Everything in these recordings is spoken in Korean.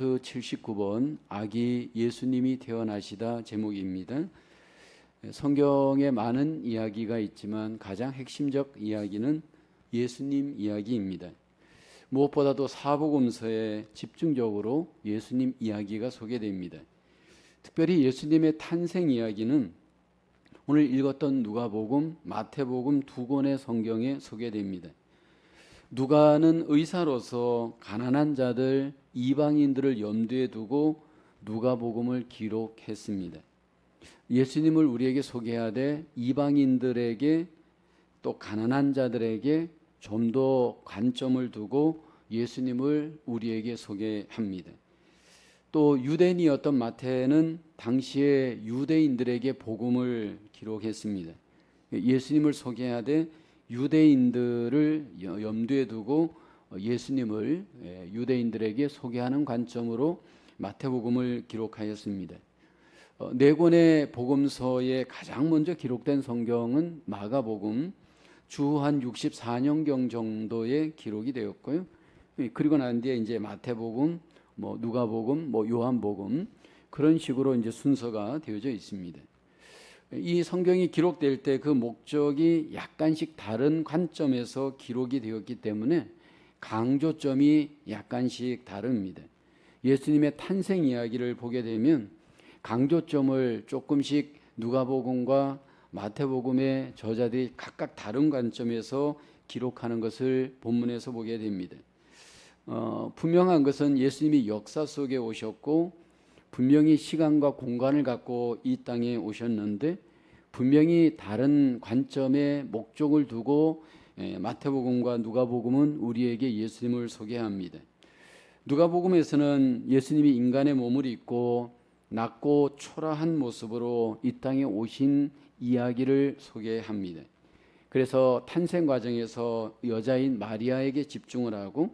79번 아기 예수님이 태어나시다 제목입니다. 성경에 많은 이야기가 있지만 가장 핵심적 이야기는 예수님 이야기입니다. 무엇보다도 사복음서에 집중적으로 예수님 이야기가 소개됩니다. 특별히 예수님의 탄생 이야기는 오늘 읽었던 누가복음, 마태복음 두 권의 성경에 소개됩니다. 누가는 의사로서 가난한 자들, 이방인들을 염두에 두고 누가복음을 기록했습니다. 예수님을 우리에게 소개하되 이방인들에게 또 가난한 자들에게 좀 더 관점을 두고 예수님을 우리에게 소개합니다. 또 유대인이었던 마태는 당시에 유대인들에게 복음을 기록했습니다. 예수님을 소개하되 유대인들을 염두에 두고 예수님을 유대인들에게 소개하는 관점으로 마태복음을 기록하였습니다. 네 권의 복음서에 가장 먼저 기록된 성경은 마가복음, 주 한 64년경 정도의 기록이 되었고요. 그리고 난 뒤에 이제 마태복음, 누가복음, 요한복음 그런 식으로 이제 순서가 되어져 있습니다. 이 성경이 기록될 때 그 목적이 약간씩 다른 관점에서 기록이 되었기 때문에 강조점이 약간씩 다릅니다. 예수님의 탄생 이야기를 보게 되면 강조점을 조금씩 누가복음과 마태복음의 저자들이 각각 다른 관점에서 기록하는 것을 본문에서 보게 됩니다. 분명한 것은 예수님이 역사 속에 오셨고 분명히 시간과 공간을 갖고 이 땅에 오셨는데 분명히 다른 관점의 목적을 두고 마태복음과 누가복음은 우리에게 예수님을 소개합니다. 누가복음에서는 예수님이 인간의 몸을 입고 낮고 초라한 모습으로 이 땅에 오신 이야기를 소개합니다. 그래서 탄생 과정에서 여자인 마리아에게 집중을 하고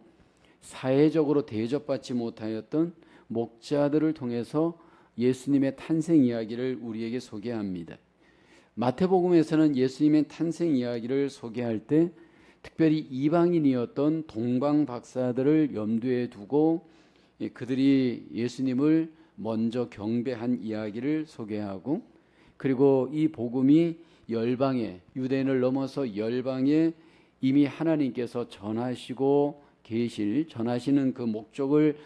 사회적으로 대접받지 못하였던 목자들을 통해서 예수님의 탄생 이야기를 우리에게 소개합니다. 마태복음에서는 예수님의 탄생 이야기를 소개할 때 특별히 이방인이었던 동방 박사들을 염두에 두고 그들이 예수님을 먼저 경배한 이야기를 소개하고 그리고 이 복음이 열방에 유대인을 넘어서 열방에 이미 하나님께서 전하시고 전하시는 그 목적을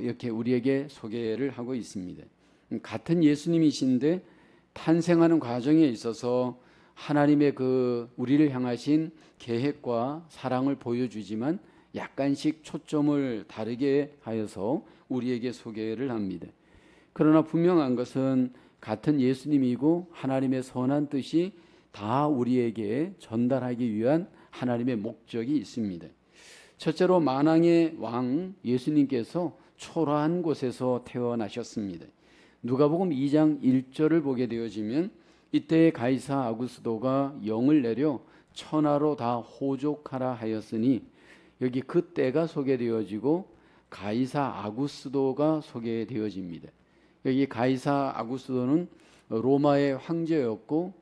이렇게 우리에게 소개를 하고 있습니다. 같은 예수님이신데 탄생하는 과정에 있어서 하나님의 그 우리를 향하신 계획과 사랑을 보여주지만 약간씩 초점을 다르게 하여서 우리에게 소개를 합니다. 그러나 분명한 것은 같은 예수님이고 하나님의 선한 뜻이 다 우리에게 전달하기 위한 하나님의 목적이 있습니다. 첫째로 만왕의 왕 예수님께서 초라한 곳에서 태어나셨습니다. 누가복음 2장 1절을 보게 되어지면 이때 가이사 아구스도가 영을 내려 천하로 다 호족하라 하였으니 여기 그 때가 소개되어지고 가이사 아구스도가 소개되어집니다. 여기 가이사 아구스도는 로마의 황제였고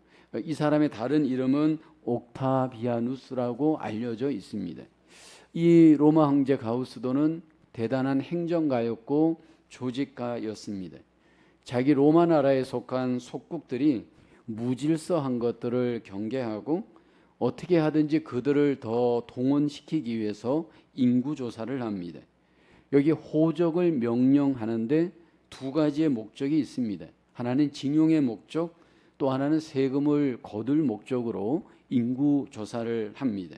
이 사람의 다른 이름은 옥타비아누스라고 알려져 있습니다. 이 로마 황제 가우스도는 대단한 행정가였고 조직가였습니다. 자기 로마 나라에 속한 속국들이 무질서한 것들을 경계하고 어떻게 하든지 그들을 더 동원시키기 위해서 인구조사를 합니다. 여기 호적을 명령하는데 두 가지의 목적이 있습니다. 하나는 징용의 목적, 또 하나는 세금을 거둘 목적으로 인구조사를 합니다.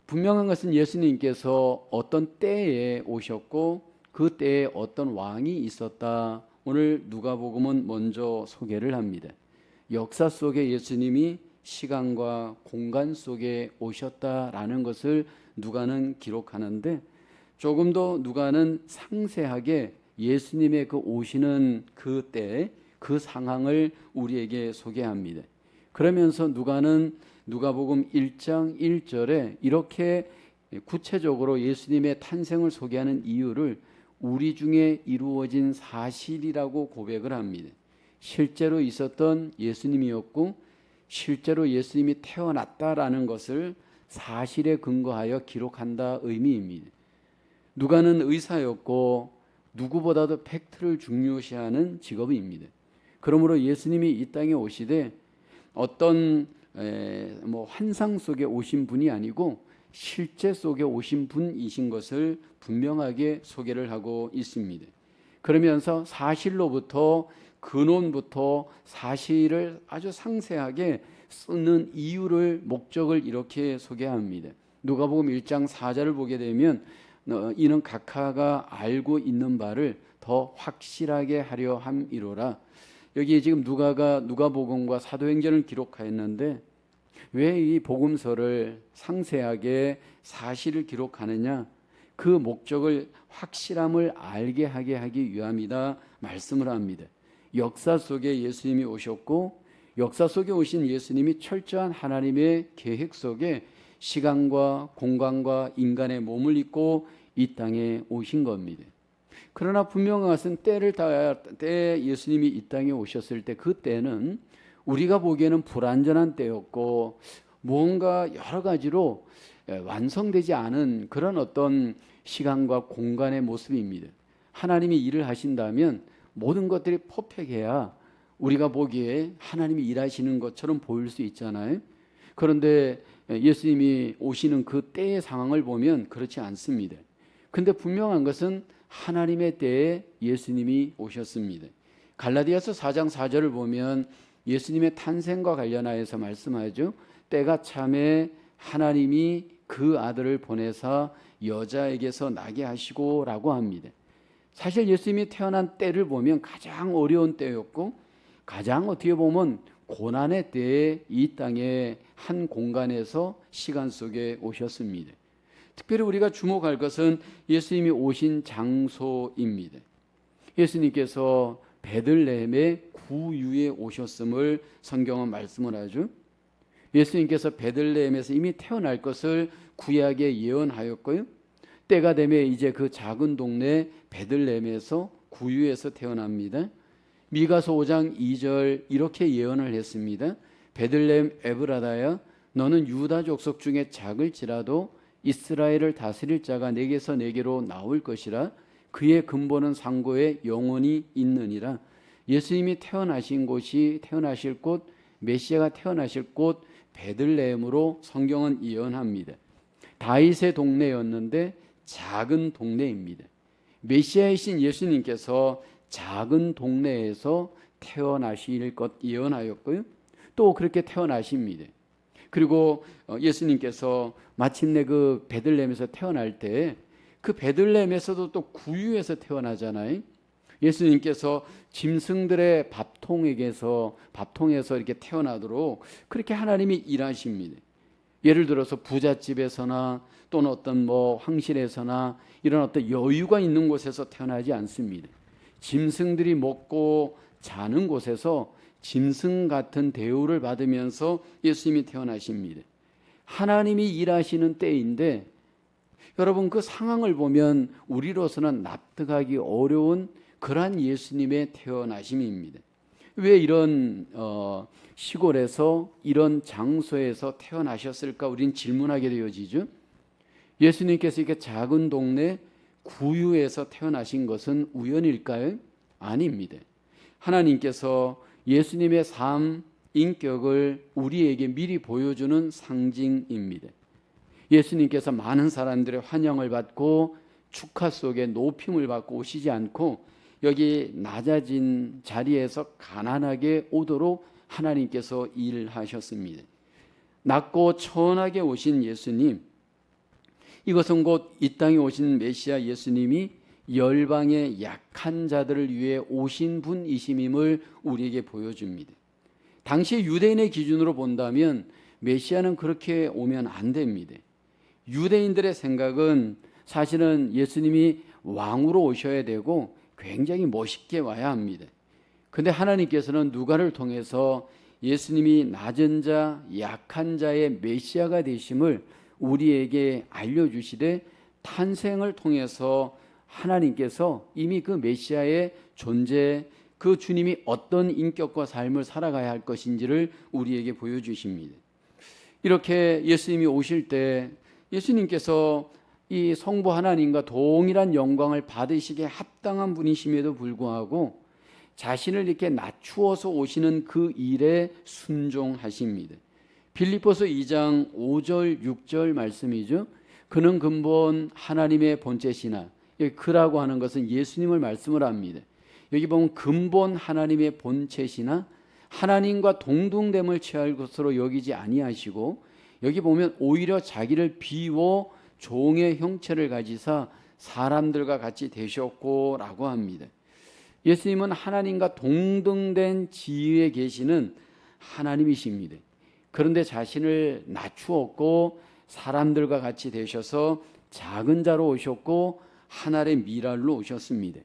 분명한 것은 예수님께서 어떤 때에 오셨고 그 때에 어떤 왕이 있었다. 오늘 누가복음은 먼저 소개를 합니다. 역사 속에 예수님이 시간과 공간 속에 오셨다라는 것을 누가는 기록하는데 조금 더 누가는 상세하게 예수님의 그 오시는 그 때, 그 상황을 우리에게 소개합니다. 그러면서 누가는 누가복음 1장 1절에 이렇게 구체적으로 예수님의 탄생을 소개하는 이유를 우리 중에 이루어진 사실이라고 고백을 합니다. 실제로 있었던 예수님이었고 실제로 예수님이 태어났다라는 것을 사실에 근거하여 기록한다 의미입니다. 누가는 의사였고 누구보다도 팩트를 중요시하는 직업입니다. 그러므로 예수님이 이 땅에 오시되 어떤 환상 속에 오신 분이 아니고 실제 속에 오신 분이신 것을 분명하게 소개를 하고 있습니다. 그러면서 사실로부터 근원부터 사실을 아주 상세하게 쓰는 이유를 목적을 이렇게 소개합니다. 누가복음 1장 4절을 보게 되면 이는 각하가 알고 있는 바를 더 확실하게 하려 함이로라. 여기 지금 누가복음과 사도행전을 기록하였는데 왜 이 복음서를 상세하게 사실을 기록하느냐? 그 목적을 확실함을 알게 하게 하기 위함이다 말씀을 합니다. 역사 속에 예수님이 오셨고 역사 속에 오신 예수님이 철저한 하나님의 계획 속에 시간과 공간과 인간의 몸을 입고 이 땅에 오신 겁니다. 그러나 분명한 것은 때 예수님이 이 땅에 오셨을 때 그 때는 우리가 보기에는 불완전한 때였고 무언가 여러 가지로 완성되지 않은 그런 어떤 시간과 공간의 모습입니다. 하나님이 일을 하신다면 모든 것들이 퍼펙해야 우리가 보기에 하나님이 일하시는 것처럼 보일 수 있잖아요. 그런데 예수님이 오시는 그 때의 상황을 보면 그렇지 않습니다. 근데 분명한 것은 하나님의 때에 예수님이 오셨습니다. 갈라디아서 4장 4절을 보면 예수님의 탄생과 관련하여서 말씀하죠. 때가 참에 하나님이 그 아들을 보내사 여자에게서 나게 하시고 라고 합니다. 사실 예수님이 태어난 때를 보면 가장 어려운 때였고 가장 어떻게 보면 고난의 때에 이 땅의 한 공간에서 시간 속에 오셨습니다. 특별히 우리가 주목할 것은 예수님이 오신 장소입니다. 예수님께서 베들레헴의 구유에 오셨음을 성경은 말씀을 하죠. 예수님께서 베들레헴에서 이미 태어날 것을 구약에 예언하였고요. 때가 되면 이제 그 작은 동네 베들레헴에서 구유에서 태어납니다. 미가서 5장 2절 이렇게 예언을 했습니다. 베들레헴 에브라다야 너는 유다 족속 중에 작을지라도 이스라엘을 다스릴 자가 내게서 내게로 나올 것이라 그의 근본은 상고에 영원히 있느니라. 예수님이 태어나신 곳이 태어나실 곳 메시아가 태어나실 곳 베들레헴으로 성경은 예언합니다. 다윗의 동네였는데 작은 동네입니다. 메시아이신 예수님께서 작은 동네에서 태어나실 것 예언하였고요. 또 그렇게 태어나십니다. 그리고 예수님께서 마침내 그 베들레헴에서 태어날 때 그 베들레헴에서도 또 구유에서 태어나잖아요. 예수님께서 짐승들의 밥통에서 이렇게 태어나도록 그렇게 하나님이 일하십니다. 예를 들어서 부잣집에서나 또는 어떤 황실에서나 이런 어떤 여유가 있는 곳에서 태어나지 않습니다. 짐승들이 먹고 자는 곳에서 짐승 같은 대우를 받으면서 예수님이 태어나십니다. 하나님이 일하시는 때인데 여러분 그 상황을 보면 우리로서는 납득하기 어려운 그러한 예수님의 태어나심입니다. 왜 이런 시골에서 이런 장소에서 태어나셨을까 우리는 질문하게 되어지죠. 예수님께서 이렇게 작은 동네 구유에서 태어나신 것은 우연일까요? 아닙니다. 하나님께서 예수님의 삶, 인격을 우리에게 미리 보여주는 상징입니다. 예수님께서 많은 사람들의 환영을 받고 축하 속에 높임을 받고 오시지 않고 여기 낮아진 자리에서 가난하게 오도록 하나님께서 일하셨습니다. 낮고 천하게 오신 예수님, 이것은 곧 이 땅에 오신 메시아 예수님이 열방의 약한 자들을 위해 오신 분이심임을 우리에게 보여줍니다. 당시 유대인의 기준으로 본다면 메시아는 그렇게 오면 안 됩니다. 유대인들의 생각은 사실은 예수님이 왕으로 오셔야 되고 굉장히 멋있게 와야 합니다. 그런데 하나님께서는 누가를 통해서 예수님이 낮은 자, 약한 자의 메시아가 되심을 우리에게 알려주시되 탄생을 통해서 하나님께서 이미 그 메시아의 존재, 그 주님이 어떤 인격과 삶을 살아가야 할 것인지를 우리에게 보여주십니다. 이렇게 예수님이 오실 때 예수님께서 이 성부 하나님과 동일한 영광을 받으시기에 합당한 분이심에도 불구하고 자신을 이렇게 낮추어서 오시는 그 일에 순종하십니다. 빌립보서 2장 5절 6절 말씀이죠. 그는 근본 하나님의 본체시나, 여기 그라고 하는 것은 예수님을 말씀을 합니다. 여기 보면 근본 하나님의 본체시나 하나님과 동등됨을 취할 것으로 여기지 아니하시고, 여기 보면 오히려 자기를 비워 종의 형체를 가지사 사람들과 같이 되셨고 라고 합니다. 예수님은 하나님과 동등된 지위에 계시는 하나님이십니다. 그런데 자신을 낮추었고 사람들과 같이 되셔서 작은 자로 오셨고 하늘의 미랄로 오셨습니다.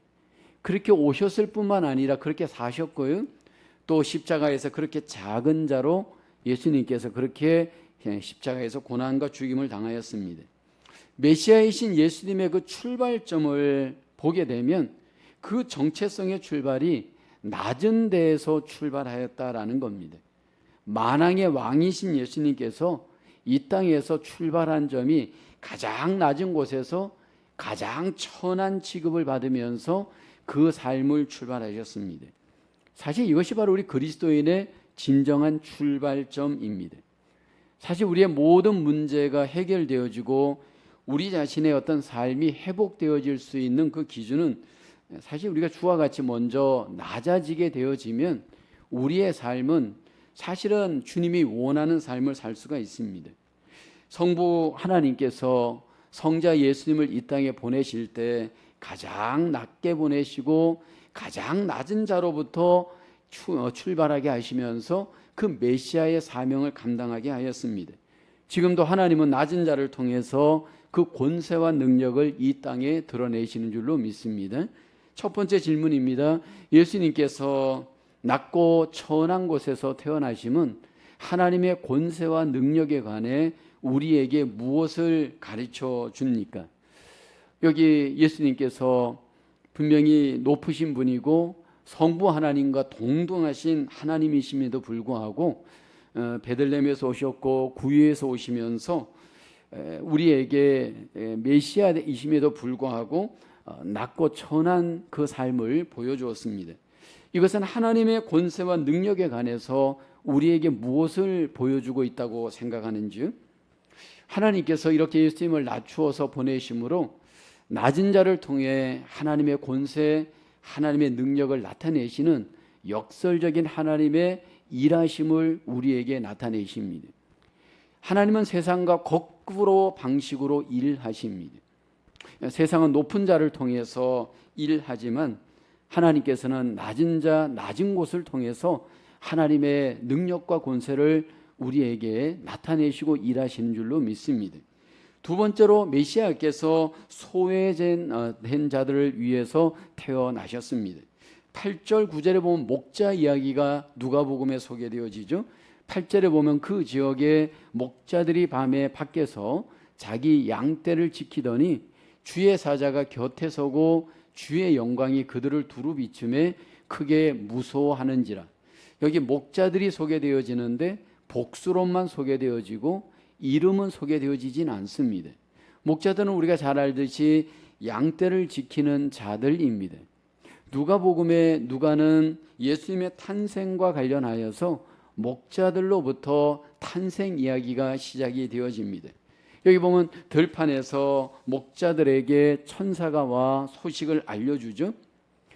그렇게 오셨을 뿐만 아니라 그렇게 사셨고요. 또 십자가에서 그렇게 작은 자로 예수님께서 그렇게 십자가에서 고난과 죽임을 당하였습니다. 메시아이신 예수님의 그 출발점을 보게 되면 그 정체성의 출발이 낮은 데에서 출발하였다라는 겁니다. 만왕의 왕이신 예수님께서 이 땅에서 출발한 점이 가장 낮은 곳에서 가장 천한 취급을 받으면서 그 삶을 출발하셨습니다. 사실 이것이 바로 우리 그리스도인의 진정한 출발점입니다. 사실 우리의 모든 문제가 해결되어지고 우리 자신의 어떤 삶이 회복되어질 수 있는 그 기준은 사실 우리가 주와 같이 먼저 낮아지게 되어지면 우리의 삶은 사실은 주님이 원하는 삶을 살 수가 있습니다. 성부 하나님께서 성자 예수님을 이 땅에 보내실 때 가장 낮게 보내시고 가장 낮은 자로부터 출발하게 하시면서 그 메시아의 사명을 감당하게 하였습니다. 지금도 하나님은 낮은 자를 통해서 그 권세와 능력을 이 땅에 드러내시는 줄로 믿습니다. 첫 번째 질문입니다. 예수님께서 낮고 천한 곳에서 태어나심은 하나님의 권세와 능력에 관해 우리에게 무엇을 가르쳐 줍니까? 여기 예수님께서 분명히 높으신 분이고 성부 하나님과 동등하신 하나님이심에도 불구하고 베들레헴에서 오셨고 구유에서 오시면서 우리에게 메시아이심에도 불구하고 낮고 천한 그 삶을 보여주었습니다. 이것은 하나님의 권세와 능력에 관해서 우리에게 무엇을 보여주고 있다고 생각하는지, 하나님께서 이렇게 예수님을 낮추어서 보내심으로 낮은 자를 통해 하나님의 권세, 하나님의 능력을 나타내시는 역설적인 하나님의 일하심을 우리에게 나타내십니다. 하나님은 세상과 거꾸로 방식으로 일하십니다. 세상은 높은 자를 통해서 일하지만 하나님께서는 낮은 자, 낮은 곳을 통해서 하나님의 능력과 권세를 우리에게 나타내시고 일하시는 줄로 믿습니다. 두 번째로 메시아께서 소외된 자들을 위해서 태어나셨습니다. 8절 9절에 보면 목자 이야기가 누가복음에 소개되어지죠. 8절에 보면 그 지역의 목자들이 밤에 밖에서 자기 양떼를 지키더니 주의 사자가 곁에 서고 주의 영광이 그들을 두루 비춤에 크게 무서워하는지라. 여기 목자들이 소개되어지는데 복수로만 소개되어지고 이름은 소개되어지진 않습니다. 목자들은 우리가 잘 알듯이 양떼를 지키는 자들입니다. 누가복음에 누가는 예수님의 탄생과 관련하여서 목자들로부터 탄생 이야기가 시작이 되어집니다. 여기 보면 들판에서 목자들에게 천사가 와 소식을 알려주죠.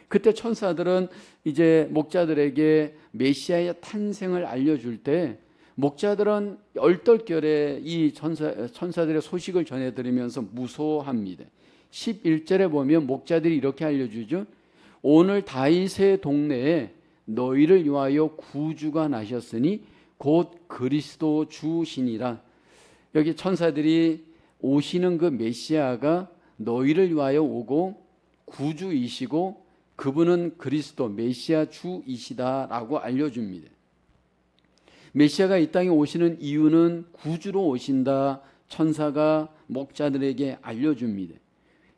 그때 천사들은 이제 목자들에게 메시아의 탄생을 알려줄 때 목자들은 얼떨결에 이 천사들의 소식을 전해드리면서 무서워합니다. 11절에 보면 목자들이 이렇게 알려주죠. 오늘 다윗의 동네에 너희를 위하여 구주가 나셨으니 곧 그리스도 주시니라. 여기 천사들이 오시는 그 메시아가 너희를 위하여 오고 구주이시고 그분은 그리스도 메시아 주이시다라고 알려줍니다. 메시아가 이 땅에 오시는 이유는 구주로 오신다. 천사가 목자들에게 알려줍니다.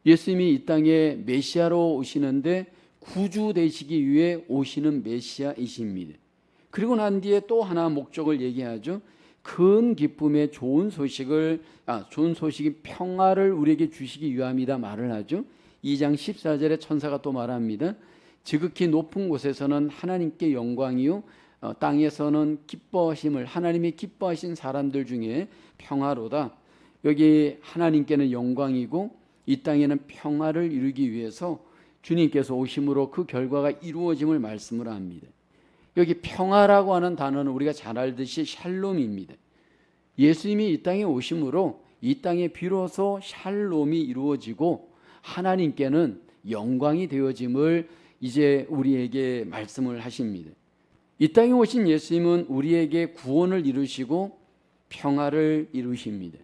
예수님이 이 땅에 메시아로 오시는데 구주 되시기 위해 오시는 메시아이십니다. 그리고 난 뒤에 또 하나 목적을 얘기하죠. 큰 기쁨의 좋은 소식이 평화를 우리에게 주시기 위함이다 말을 하죠. 2장 14절에 천사가 또 말합니다. 지극히 높은 곳에서는 하나님께 영광이요 땅에서는 기뻐하심을 하나님이 기뻐하신 사람들 중에 평화로다. 여기 하나님께는 영광이고 이 땅에는 평화를 이루기 위해서 주님께서 오심으로 그 결과가 이루어짐을 말씀을 합니다. 여기 평화라고 하는 단어는 우리가 잘 알듯이 샬롬입니다. 예수님이 이 땅에 오심으로 이 땅에 비로소 샬롬이 이루어지고 하나님께는 영광이 되어짐을 이제 우리에게 말씀을 하십니다. 이 땅에 오신 예수님은 우리에게 구원을 이루시고 평화를 이루십니다.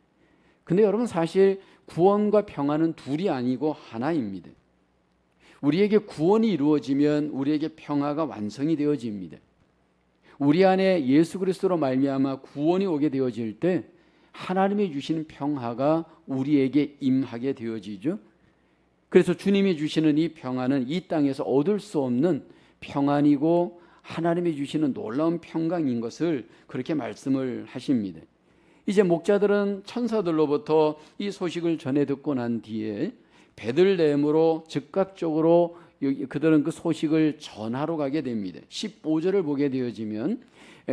근데 여러분 사실 구원과 평화는 둘이 아니고 하나입니다. 우리에게 구원이 이루어지면 우리에게 평화가 완성이 되어집니다. 우리 안에 예수 그리스도로 말미암아 구원이 오게 되어질 때 하나님이 주시는 평화가 우리에게 임하게 되어지죠. 그래서 주님이 주시는 이 평화는 이 땅에서 얻을 수 없는 평안이고 하나님이 주시는 놀라운 평강인 것을 그렇게 말씀을 하십니다. 이제 목자들은 천사들로부터 이 소식을 전해 듣고 난 뒤에 베들레헴으로 즉각적으로 그들은 그 소식을 전하러 가게 됩니다. 15절을 보게 되어지면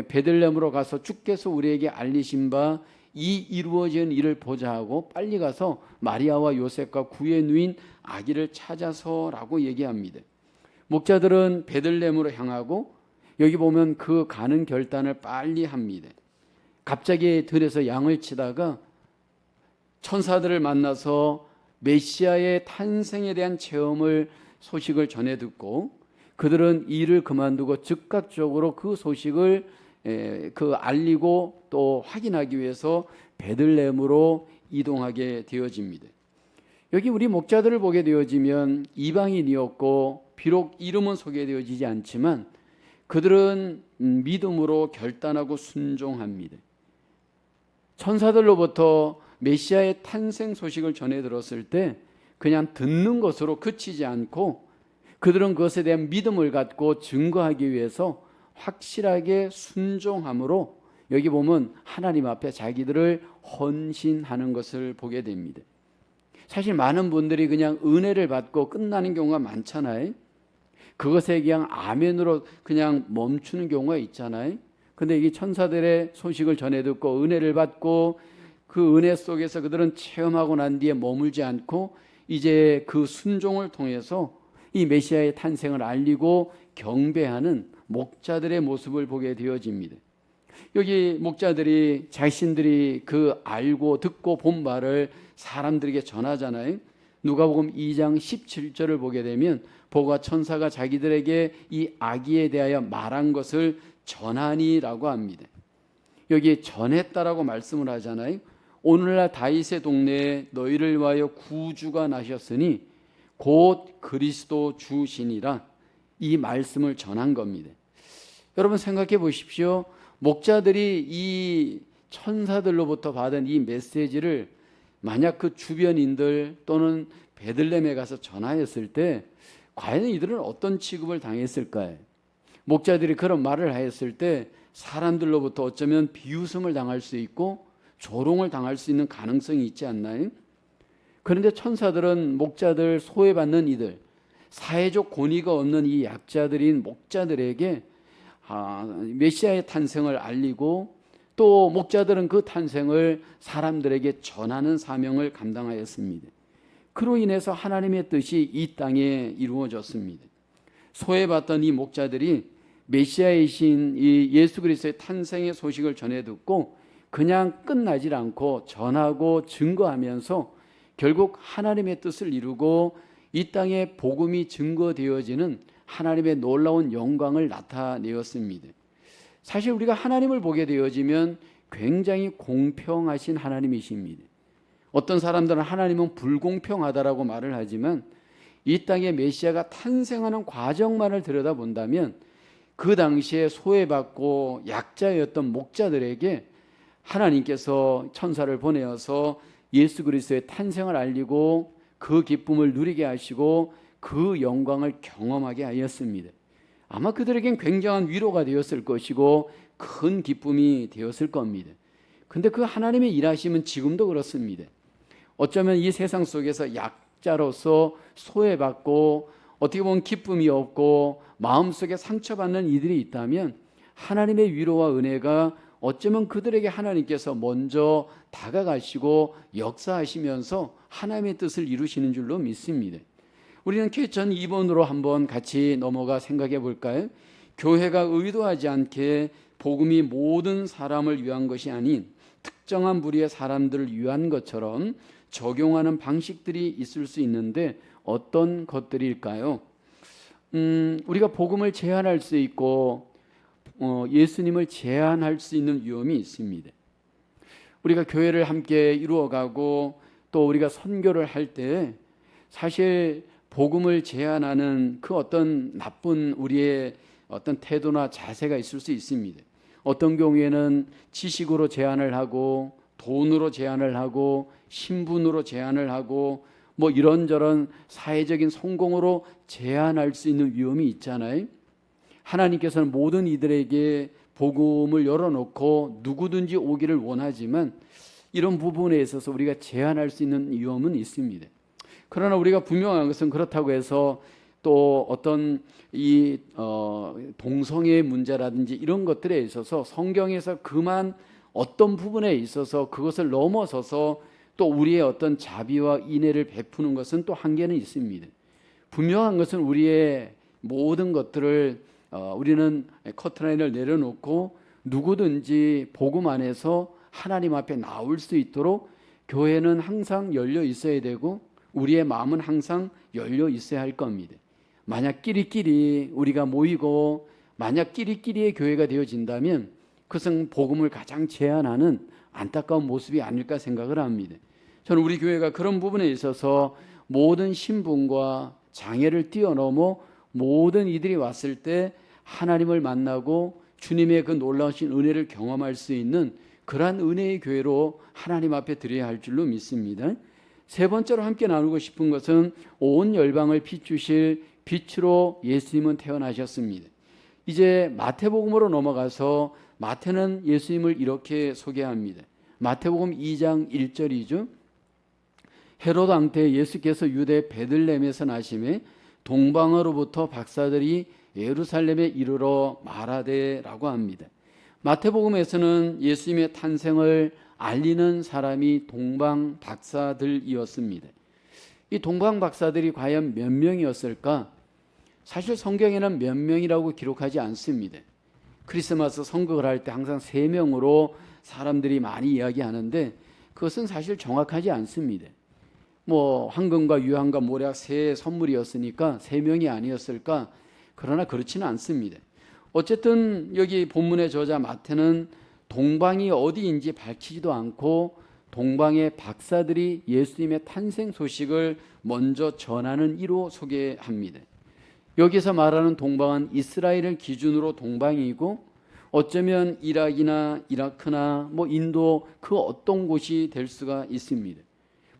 베들레헴으로 가서 주께서 우리에게 알리신 바 이 이루어진 일을 보자 하고 빨리 가서 마리아와 요셉과 그의 누인 아기를 찾아서라고 얘기합니다. 목자들은 베들레헴으로 향하고 여기 보면 그 가는 결단을 빨리 합니다. 갑자기 들에서 양을 치다가 천사들을 만나서 메시아의 탄생에 대한 소식을 전해 듣고 그들은 일을 그만두고 즉각적으로 그 소식을 알리고 또 확인하기 위해서 베들레헴으로 이동하게 되어집니다. 여기 우리 목자들을 보게 되어지면 이방인이었고 비록 이름은 소개되어지지 않지만 그들은 믿음으로 결단하고 순종합니다. 천사들로부터 메시아의 탄생 소식을 전해 들었을 때 그냥 듣는 것으로 그치지 않고 그들은 그것에 대한 믿음을 갖고 증거하기 위해서 확실하게 순종함으로 여기 보면 하나님 앞에 자기들을 헌신하는 것을 보게 됩니다. 사실 많은 분들이 그냥 은혜를 받고 끝나는 경우가 많잖아요. 그것에 그냥 아멘으로 그냥 멈추는 경우가 있잖아요. 근데 이 천사들의 소식을 전해 듣고 은혜를 받고 그 은혜 속에서 그들은 체험하고 난 뒤에 머물지 않고 이제 그 순종을 통해서 이 메시아의 탄생을 알리고 경배하는 목자들의 모습을 보게 되어집니다. 여기 목자들이 자신들이 그 알고 듣고 본 바를 사람들에게 전하잖아요. 누가복음 2장 17절을 보게 되면 보가 천사가 자기들에게 이 아기에 대하여 말한 것을 전하니라고 합니다. 여기 전했다라고 말씀을 하잖아요. 오늘날 다윗의 동네에 너희를 위하여 구주가 나셨으니 곧 그리스도 주시니라 이 말씀을 전한 겁니다. 여러분 생각해 보십시오. 목자들이 이 천사들로부터 받은 이 메시지를 만약 그 주변인들 또는 베들레헴에 가서 전하였을 때 과연 이들은 어떤 취급을 당했을까요? 목자들이 그런 말을 하였을 때 사람들로부터 어쩌면 비웃음을 당할 수 있고 조롱을 당할 수 있는 가능성이 있지 않나요? 그런데 천사들은 목자들 소외받는 이들 사회적 권위가 없는 이 약자들인 목자들에게 메시아의 탄생을 알리고 또 목자들은 그 탄생을 사람들에게 전하는 사명을 감당하였습니다. 그로 인해서 하나님의 뜻이 이 땅에 이루어졌습니다. 소외받던 이 목자들이 메시아이신 이 예수 그리스도의 탄생의 소식을 전해 듣고 그냥 끝나질 않고 전하고 증거하면서 결국 하나님의 뜻을 이루고 이 땅에 복음이 증거되어지는 하나님의 놀라운 영광을 나타내었습니다. 사실 우리가 하나님을 보게 되어지면 굉장히 공평하신 하나님이십니다. 어떤 사람들은 하나님은 불공평하다라고 말을 하지만 이 땅에 메시아가 탄생하는 과정만을 들여다본다면 그 당시에 소외받고 약자였던 목자들에게 하나님께서 천사를 보내어서 예수 그리스도의 탄생을 알리고 그 기쁨을 누리게 하시고 그 영광을 경험하게 하였습니다. 아마 그들에겐 굉장한 위로가 되었을 것이고 큰 기쁨이 되었을 겁니다. 근데 그 하나님의 일하심은 지금도 그렇습니다. 어쩌면 이 세상 속에서 약자로서 소외받고 어떻게 보면 기쁨이 없고 마음속에 상처받는 이들이 있다면 하나님의 위로와 은혜가 어쩌면 그들에게 하나님께서 먼저 다가가시고 역사하시면서 하나님의 뜻을 이루시는 줄로 믿습니다. 우리는 쾌천 2번으로 한번 같이 넘어가 생각해 볼까요? 교회가 의도하지 않게 복음이 모든 사람을 위한 것이 아닌 특정한 부류의 사람들을 위한 것처럼 적용하는 방식들이 있을 수 있는데 어떤 것들일까요? 우리가 복음을 제한할 수 있고 예수님을 제한할 수 있는 위험이 있습니다. 우리가 교회를 함께 이루어가고 또 우리가 선교를 할 때 사실 복음을 제한하는 그 어떤 나쁜 우리의 어떤 태도나 자세가 있을 수 있습니다. 어떤 경우에는 지식으로 제한을 하고 돈으로 제한을 하고 신분으로 제한을 하고 뭐 이런저런 사회적인 성공으로 제한할 수 있는 위험이 있잖아요. 하나님께서는 모든 이들에게 복음을 열어놓고 누구든지 오기를 원하지만 이런 부분에 있어서 우리가 제한할 수 있는 위험은 있습니다. 그러나 우리가 분명한 것은 그렇다고 해서 또 어떤 이 동성애의 문제라든지 이런 것들에 있어서 성경에서 그만 어떤 부분에 있어서 그것을 넘어서서 또 우리의 어떤 자비와 인애를 베푸는 것은 또 한계는 있습니다. 분명한 것은 우리의 모든 것들을 우리는 커트라인을 내려놓고 누구든지 복음 안에서 하나님 앞에 나올 수 있도록 교회는 항상 열려 있어야 되고 우리의 마음은 항상 열려 있어야 할 겁니다. 만약 끼리끼리 우리가 모이고 만약 끼리끼리의 교회가 되어진다면 그것은 복음을 가장 제한하는 안타까운 모습이 아닐까 생각을 합니다. 저는 우리 교회가 그런 부분에 있어서 모든 신분과 장애를 뛰어넘어 모든 이들이 왔을 때 하나님을 만나고 주님의 그 놀라우신 은혜를 경험할 수 있는 그러한 은혜의 교회로 하나님 앞에 드려야 할 줄로 믿습니다. 세 번째로 함께 나누고 싶은 것은 온 열방을 비추실 빛으로 예수님은 태어나셨습니다. 이제 마태복음으로 넘어가서 마태는 예수님을 이렇게 소개합니다. 마태복음 2장 1절이죠. 헤롯 왕 때 예수께서 유대 베들레헴에서 나심에 동방으로부터 박사들이 예루살렘에 이르러 말하되라고 합니다. 마태복음에서는 예수님의 탄생을 알리는 사람이 동방 박사들이었습니다. 이 동방 박사들이 과연 몇 명이었을까? 사실 성경에는 몇 명이라고 기록하지 않습니다. 크리스마스 선거를 할 때 항상 3명으로 사람들이 많이 이야기하는데 그것은 사실 정확하지 않습니다. 뭐 황금과 유황과 모략 새 선물이었으니까 3명이 아니었을까? 그러나 그렇지는 않습니다. 어쨌든 여기 본문의 저자 마태는 동방이 어디인지 밝히지도 않고 동방의 박사들이 예수님의 탄생 소식을 먼저 전하는 이로 소개합니다. 여기서 말하는 동방은 이스라엘을 기준으로 동방이고 어쩌면 이락이나 이라크나 뭐 인도 그 어떤 곳이 될 수가 있습니다.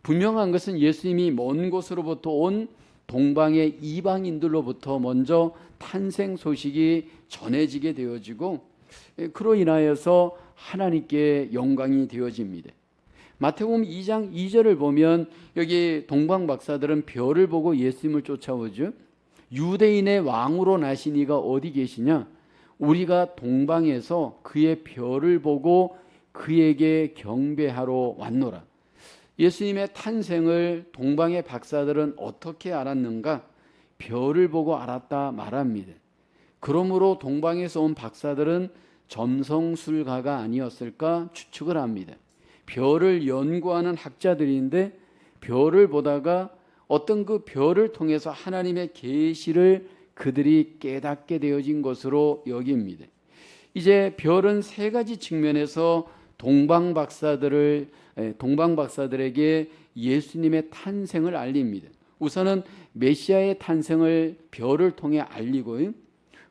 분명한 것은 예수님이 먼 곳으로부터 온 동방의 이방인들로부터 먼저 탄생 소식이 전해지게 되어지고 그로 인하여서 하나님께 영광이 되어집니다. 마태복음 2장 2절을 보면 여기 동방 박사들은 별을 보고 예수님을 쫓아오죠. 유대인의 왕으로 나신 이가 어디 계시냐? 우리가 동방에서 그의 별을 보고 그에게 경배하러 왔노라. 예수님의 탄생을 동방의 박사들은 어떻게 알았는가? 별을 보고 알았다 말합니다. 그러므로 동방에서 온 박사들은 점성술가가 아니었을까 추측을 합니다. 별을 연구하는 학자들인데 별을 보다가 어떤 그 별을 통해서 하나님의 계시를 그들이 깨닫게 되어진 것으로 여깁니다. 이제 별은 3가지 측면에서 동방 박사들에게 예수님의 탄생을 알립니다. 우선은 메시아의 탄생을 별을 통해 알리고요.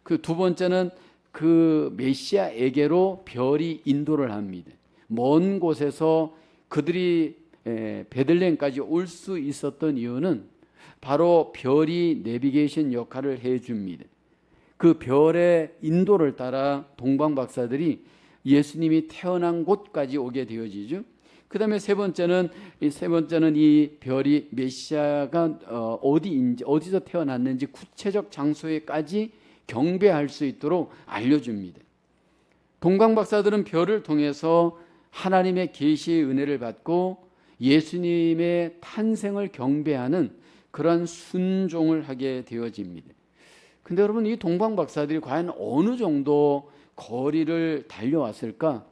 그 두 번째는 그 메시아에게로 별이 인도를 합니다. 먼 곳에서 그들이 베들레헴까지 올 수 있었던 이유는 바로 별이 내비게이션 역할을 해줍니다. 그 별의 인도를 따라 동방 박사들이 예수님이 태어난 곳까지 오게 되어지죠. 그다음에 세 번째는 이 별이 메시아가 어디인지, 어디서 태어났는지 구체적 장소에까지 경배할 수 있도록 알려줍니다. 동방 박사들은 별을 통해서 하나님의 계시의 은혜를 받고 예수님의 탄생을 경배하는 그런 순종을 하게 되어집니다. 근데 여러분, 이 동방 박사들이 과연 어느 정도 거리를 달려왔을까?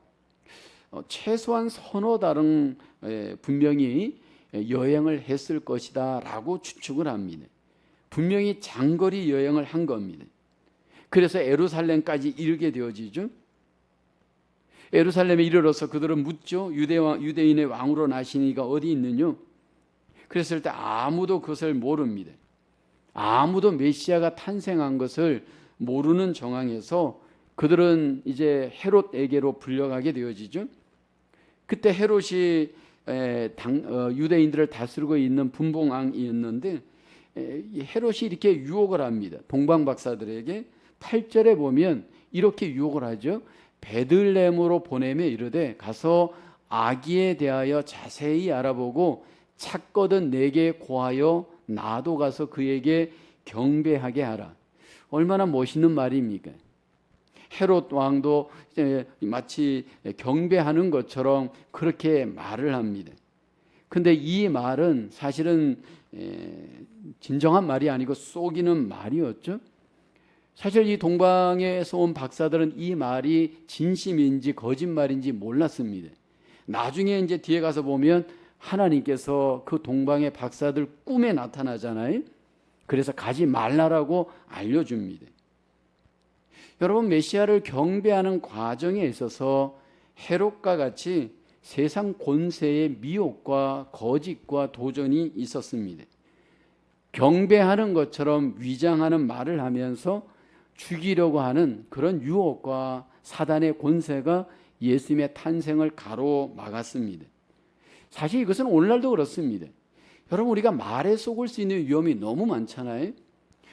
최소한 서너 달은 분명히 여행을 했을 것이다 라고 추측을 합니다. 분명히 장거리 여행을 한 겁니다. 그래서 예루살렘까지 이르게 되어지죠. 예루살렘에 이르러서 그들은 묻죠. 유대인의 왕으로 나신 이가 어디 있느냐? 그랬을 때 아무도 그것을 모릅니다. 아무도 메시아가 탄생한 것을 모르는 정황에서 그들은 이제 헤롯에게로 불려가게 되어지죠. 그때 헤롯이 유대인들을 다스리고 있는 분봉왕이었는데 헤롯이 이렇게 유혹을 합니다. 동방 박사들에게 8절에 보면 이렇게 유혹을 하죠. 베들레헴으로 보내며 이르되 가서 아기에 대하여 자세히 알아보고 찾거든 내게 고하여 나도 가서 그에게 경배하게 하라. 얼마나 멋있는 말입니까? 헤롯 왕도 마치 경배하는 것처럼 그렇게 말을 합니다. 근데 이 말은 사실은 진정한 말이 아니고 속이는 말이었죠. 사실 이 동방에서 온 박사들은 이 말이 진심인지 거짓말인지 몰랐습니다. 나중에 이제 뒤에 가서 보면 하나님께서 그 동방의 박사들 꿈에 나타나잖아요. 그래서 가지 말라라고 알려줍니다. 여러분, 메시아를 경배하는 과정에 있어서 헤롯과 같이 세상 권세의 미혹과 거짓과 도전이 있었습니다. 경배하는 것처럼 위장하는 말을 하면서 죽이려고 하는 그런 유혹과 사단의 권세가 예수님의 탄생을 가로막았습니다. 사실 이것은 오늘날도 그렇습니다. 여러분, 우리가 말에 속을 수 있는 위험이 너무 많잖아요.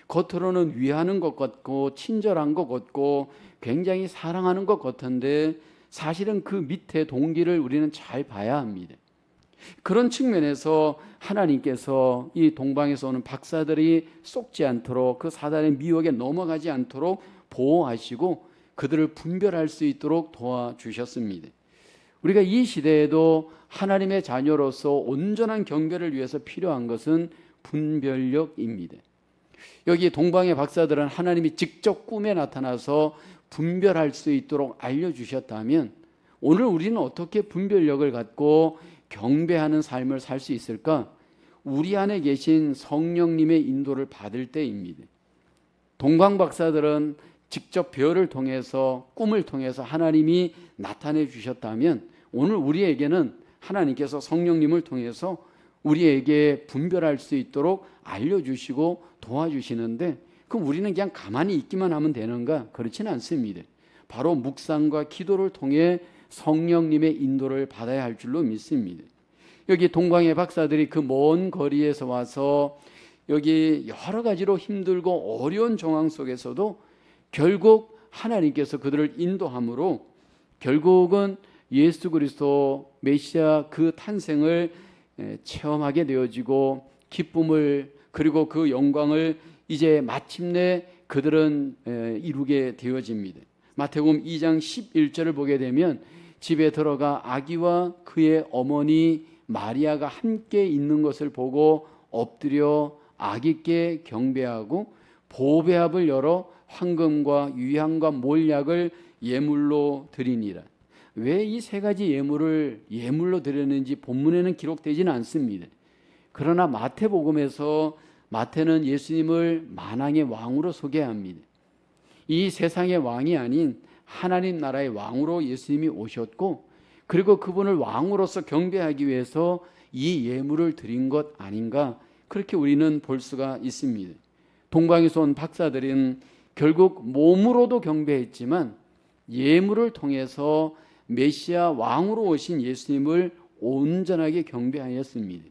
겉으로는 위하는 것 같고 친절한 것 같고 굉장히 사랑하는 것 같은데 사실은 그 밑에 동기를 우리는 잘 봐야 합니다. 그런 측면에서 하나님께서 이 동방에서 오는 박사들이 속지 않도록 그 사단의 미혹에 넘어가지 않도록 보호하시고 그들을 분별할 수 있도록 도와주셨습니다. 우리가 이 시대에도 하나님의 자녀로서 온전한 경배를 위해서 필요한 것은 분별력입니다. 여기 동방의 박사들은 하나님이 직접 꿈에 나타나서 분별할 수 있도록 알려주셨다면 오늘 우리는 어떻게 분별력을 갖고 경배하는 삶을 살 수 있을까? 우리 안에 계신 성령님의 인도를 받을 때입니다. 동방 박사들은 직접 별을 통해서 꿈을 통해서 하나님이 나타내 주셨다면 오늘 우리에게는 하나님께서 성령님을 통해서 우리에게 분별할 수 있도록 알려주시고 도와주시는데 그럼 우리는 그냥 가만히 있기만 하면 되는가? 그렇지는 않습니다. 바로 묵상과 기도를 통해 성령님의 인도를 받아야 할 줄로 믿습니다. 여기 동방의 박사들이 그 먼 거리에서 와서 여기 여러 가지로 힘들고 어려운 정황 속에서도 결국 하나님께서 그들을 인도함으로 결국은 예수 그리스도 메시아 그 탄생을 체험하게 되어지고 기쁨을 그리고 그 영광을 이제 마침내 그들은 이루게 되어집니다. 마태복음 2장 11절을 보게 되면 집에 들어가 아기와 그의 어머니 마리아가 함께 있는 것을 보고 엎드려 아기께 경배하고 보배합을 열어 황금과 유향과 몰약을 예물로 드리니라. 왜 이 세 가지 예물을 예물로 드렸는지 본문에는 기록되지는 않습니다. 그러나 마태복음에서 마태는 예수님을 만왕의 왕으로 소개합니다. 이 세상의 왕이 아닌 하나님 나라의 왕으로 예수님이 오셨고 그리고 그분을 왕으로서 경배하기 위해서 이 예물을 드린 것 아닌가 그렇게 우리는 볼 수가 있습니다. 동방에서 온 박사들은 결국 몸으로도 경배했지만 예물을 통해서 메시아 왕으로 오신 예수님을 온전하게 경배하였습니다.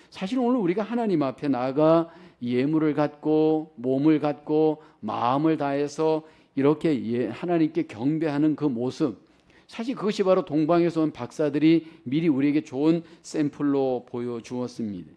사실 오늘 우리가 하나님 앞에 나아가 예물을 갖고 몸을 갖고 마음을 다해서 이렇게 하나님께 경배하는 그 모습 사실 그것이 바로 동방에서 온 박사들이 미리 우리에게 좋은 샘플로 보여주었습니다.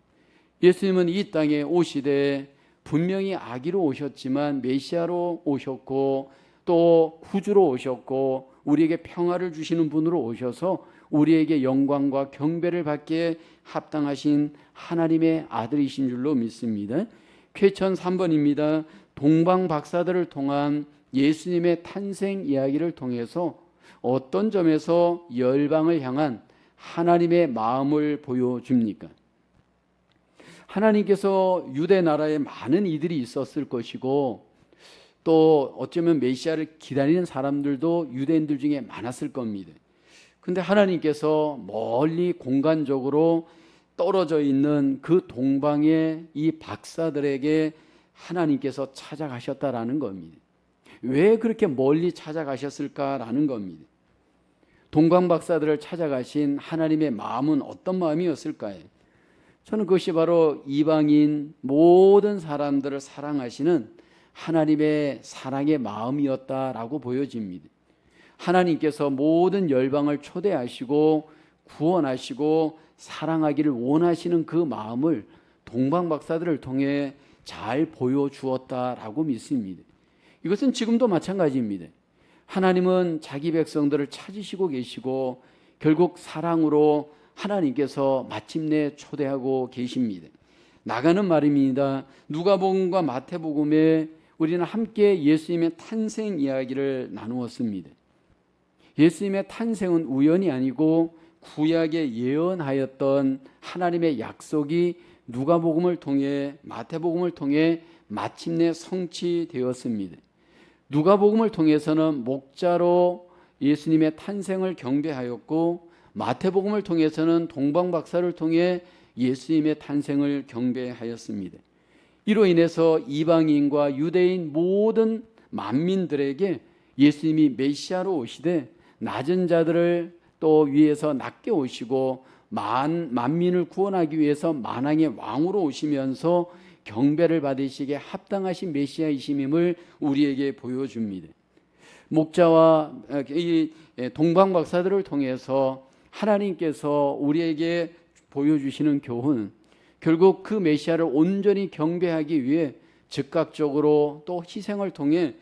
예수님은 이 땅에 오시되 분명히 아기로 오셨지만 메시아로 오셨고 또 구주로 오셨고 우리에게 평화를 주시는 분으로 오셔서 우리에게 영광과 경배를 받기에 합당하신 하나님의 아들이신 줄로 믿습니다. 쾌천 3번입니다. 동방 박사들을 통한 예수님의 탄생 이야기를 통해서 어떤 점에서 열방을 향한 하나님의 마음을 보여줍니까? 하나님께서 유대 나라에 많은 이들이 있었을 것이고 또 어쩌면 메시아를 기다리는 사람들도 유대인들 중에 많았을 겁니다. 근데 하나님께서 멀리 공간적으로 떨어져 있는 그 동방의 이 박사들에게 하나님께서 찾아가셨다라는 겁니다. 왜 그렇게 멀리 찾아가셨을까라는 겁니다. 동방 박사들을 찾아가신 하나님의 마음은 어떤 마음이었을까요? 저는 그것이 바로 이방인 모든 사람들을 사랑하시는 하나님의 사랑의 마음이었다라고 보여집니다. 하나님께서 모든 열방을 초대하시고 구원하시고 사랑하기를 원하시는 그 마음을 동방 박사들을 통해 잘 보여주었다라고 믿습니다. 이것은 지금도 마찬가지입니다. 하나님은 자기 백성들을 찾으시고 계시고 결국 사랑으로 하나님께서 마침내 초대하고 계십니다. 나가는 말입니다. 누가복음과 마태복음에 우리는 함께 예수님의 탄생 이야기를 나누었습니다. 예수님의 탄생은 우연이 아니고 구약에 예언하였던 하나님의 약속이 누가복음을 통해 마태복음을 통해 마침내 성취되었습니다. 누가복음을 통해서는 목자로 예수님의 탄생을 경배하였고 마태복음을 통해서는 동방 박사를 통해 예수님의 탄생을 경배하였습니다. 이로 인해서 이방인과 유대인 모든 만민들에게 예수님이 메시아로 오시되 낮은 자들을 또 위에서 낮게 오시고 만민을 구원하기 위해서 만왕의 왕으로 오시면서 경배를 받으시기에 합당하신 메시아이심을 우리에게 보여줍니다. 목자와 이 동방 박사들을 통해서 하나님께서 우리에게 보여주시는 교훈은 결국 그 메시아를 온전히 경배하기 위해 즉각적으로 또 희생을 통해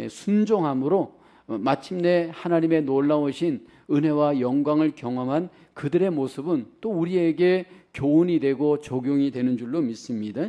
순종함으로 마침내 하나님의 놀라우신 은혜와 영광을 경험한 그들의 모습은 또 우리에게 교훈이 되고 적용이 되는 줄로 믿습니다.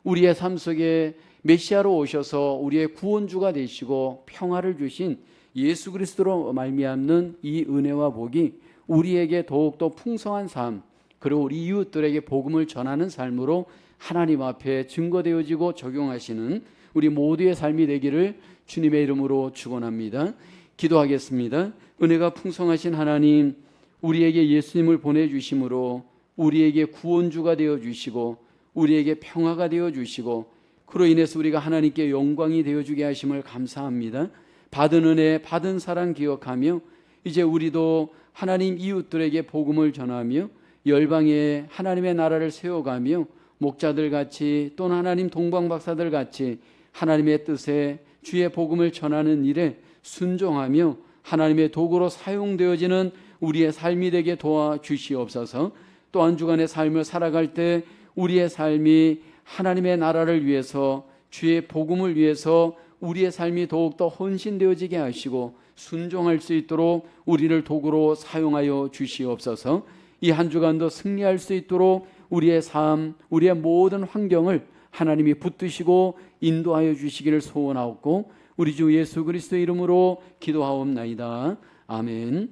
우리의 삶 속에 메시아로 오셔서 우리의 구원주가 되시고 평화를 주신 예수 그리스도로 말미암는 이 은혜와 복이 우리에게 더욱더 풍성한 삶 그리고 우리 이웃들에게 복음을 전하는 삶으로 하나님 앞에 증거되어지고 적용하시는 우리 모두의 삶이 되기를 주님의 이름으로 축원합니다. 기도하겠습니다. 은혜가 풍성하신 하나님, 우리에게 예수님을 보내주심으로 우리에게 구원주가 되어주시고 우리에게 평화가 되어주시고 그로 인해서 우리가 하나님께 영광이 되어주게 하심을 감사합니다. 받은 은혜, 받은 사랑 기억하며 이제 우리도 하나님 이웃들에게 복음을 전하며 열방에 하나님의 나라를 세워가며 목자들 같이 또는 하나님 동방 박사들 같이 하나님의 뜻에 주의 복음을 전하는 일에 순종하며 하나님의 도구로 사용되어지는 우리의 삶이 되게 도와주시옵소서. 또 한 주간의 삶을 살아갈 때 우리의 삶이 하나님의 나라를 위해서 주의 복음을 위해서 우리의 삶이 더욱더 헌신되어지게 하시고 순종할 수 있도록 우리를 도구로 사용하여 주시옵소서. 이 한 주간도 승리할 수 있도록 우리의 삶, 우리의 모든 환경을 하나님이 붙드시고 인도하여 주시기를 소원하옵고 우리 주 예수 그리스도의 이름으로 기도하옵나이다. 아멘.